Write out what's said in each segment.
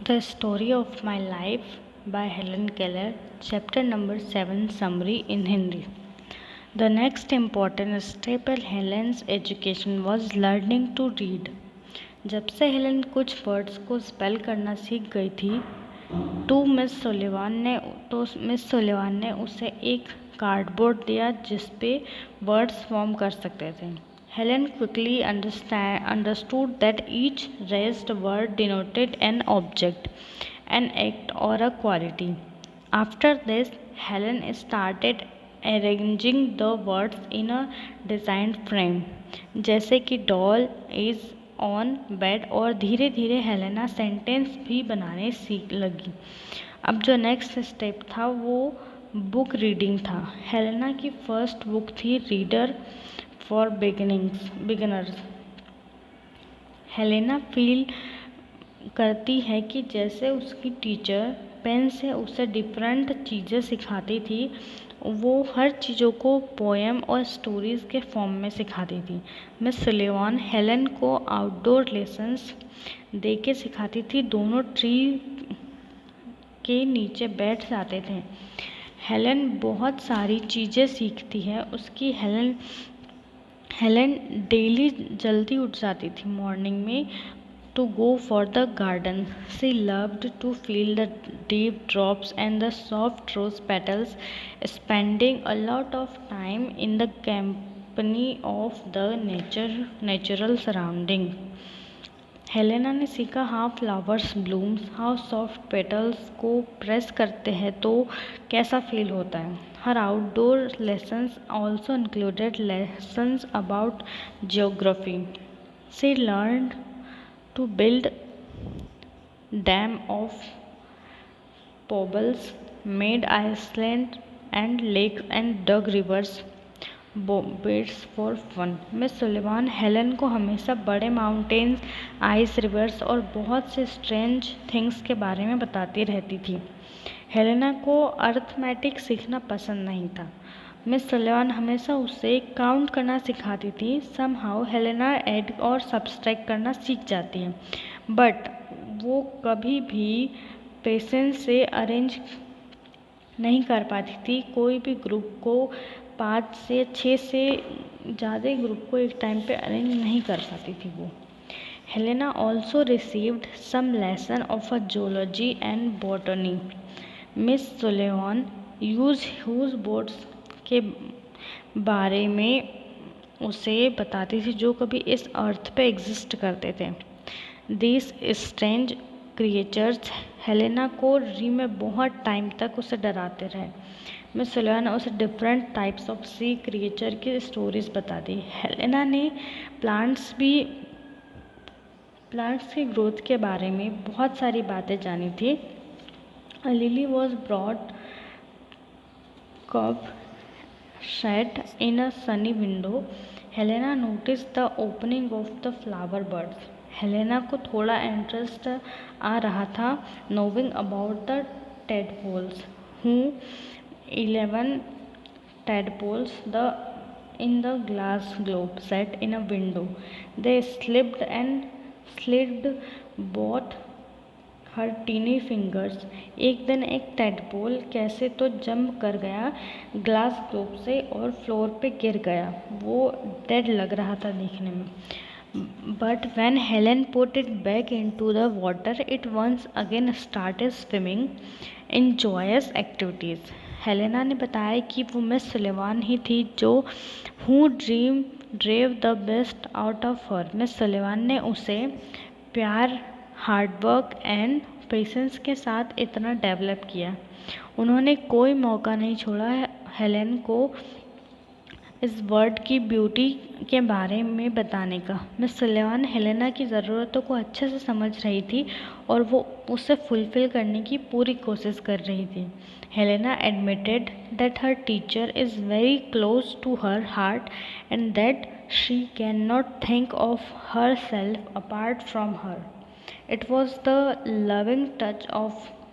The Story of My Life by Helen Keller, chapter number 7, summary in Hindi. The next important step in Helen's education was learning to read. जब से Helen कुछ words को spell करना सीख गई थी miss Sullivan ने उसे एक कार्डबोर्ड दिया जिस पे वर्ड्स फॉर्म कर सकते थे. Helen quickly understood that each raised word denoted an object, an act, or a quality. After this, Helen started arranging the words in a designed frame, जैसे कि डॉल इज ऑन बेड, और धीरे धीरे Helena sentence भी बनाने सीख लगी. अब जो नेक्स्ट स्टेप था वो बुक रीडिंग था. हेलेना की फर्स्ट बुक थी reader for beginners. Helena feel करती है कि जैसे उसकी टीचर पेन से उसे डिफरेंट चीज़ें सिखाती थी, वो हर चीज़ों को पोएम और स्टोरीज़ के फॉर्म में सिखाती थी. मिस सुलिवान हेलन को आउटडोर लेसन्स दे के सिखाती थी. दोनों ट्री के नीचे बैठ जाते थे. हेलन बहुत सारी चीज़ें सीखती है. उसकी हेलन डेली जल्दी उठ जाती थी मॉर्निंग में to go for the garden. She loved to feel the deep drops and the soft rose petals, spending a lot of time in the company of the natural surrounding. Helena ने सीखा how flowers blooms, how soft petals को press करते हैं तो कैसा feel होता है. हर outdoor lessons also included lessons about geography. She learned to build dam of pebbles, made islands and lakes and dug rivers beds for fun. Miss Sullivan Helen को हमेशा बड़े माउंटेन्स, आइस रिवर्स और बहुत से strange things के बारे में बताती रहती थी. हेलेना को अर्थमेटिक सीखना पसंद नहीं था. मिस सुलिवान हमेशा उसे काउंट करना सिखाती थी. समहाउ हेलेना ऐड और सब्सट्रैक्ट करना सीख जाती है, बट वो कभी भी पेशेंस से अरेंज नहीं कर पाती थी. कोई भी ग्रुप को 5 से 6 से ज़्यादा ग्रुप को एक टाइम पे अरेंज नहीं कर पाती थी वो. Helena also received some lesson of a zoology and botany. Miss Sullivan huge boards के बारे में उसे बताती थी जो कभी इस अर्थ पे एग्जिस्ट करते थे. दिस स्ट्रेंज क्रिएचर्स हेलेना को री में बहुत टाइम तक उसे डराते रहे. मिस सुलिवान ने उसे different types of sea creature की स्टोरीज बता दी. हेलेना ने प्लांट्स की ग्रोथ के बारे में बहुत सारी बातें जानी थी. A lily was broad cup sat in a sunny window. Helena noticed the opening of the flower buds. Helena को थोड़ा इंटरेस्ट आ रहा था knowing about the tadpoles. 11 tadpoles in the glass globe sat in a window. They slid both her tiny fingers. एक दिन एक tadpole कैसे तो jump कर गया ग्लास ग्लोब से और फ्लोर पे गिर गया. वो डेड लग रहा था देखने में. But when Helen put it back into the water it once again started swimming in joyous activities. Helena ने बताया कि वो मिस सुलिवान ही थी जो drew the best out of her. Miss Sullivan ने उसे प्यार, हार्डवर्क एंड पेशेंस के साथ इतना डेवलप किया. उन्होंने कोई मौका नहीं छोड़ा हेलेन को इस वर्ड की ब्यूटी के बारे में बताने का. मिस सुलिवान हेलेना की ज़रूरतों को अच्छे से समझ रही थी और वो उसे फुलफ़िल करने की पूरी कोशिश कर रही थी. Helena admitted that her teacher is very close to her heart and that she can not think of herself apart from her. It was the loving touch of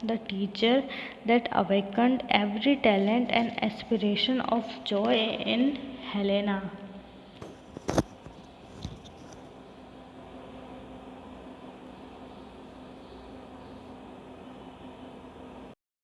the teacher that awakened every talent and aspiration of joy in Helena.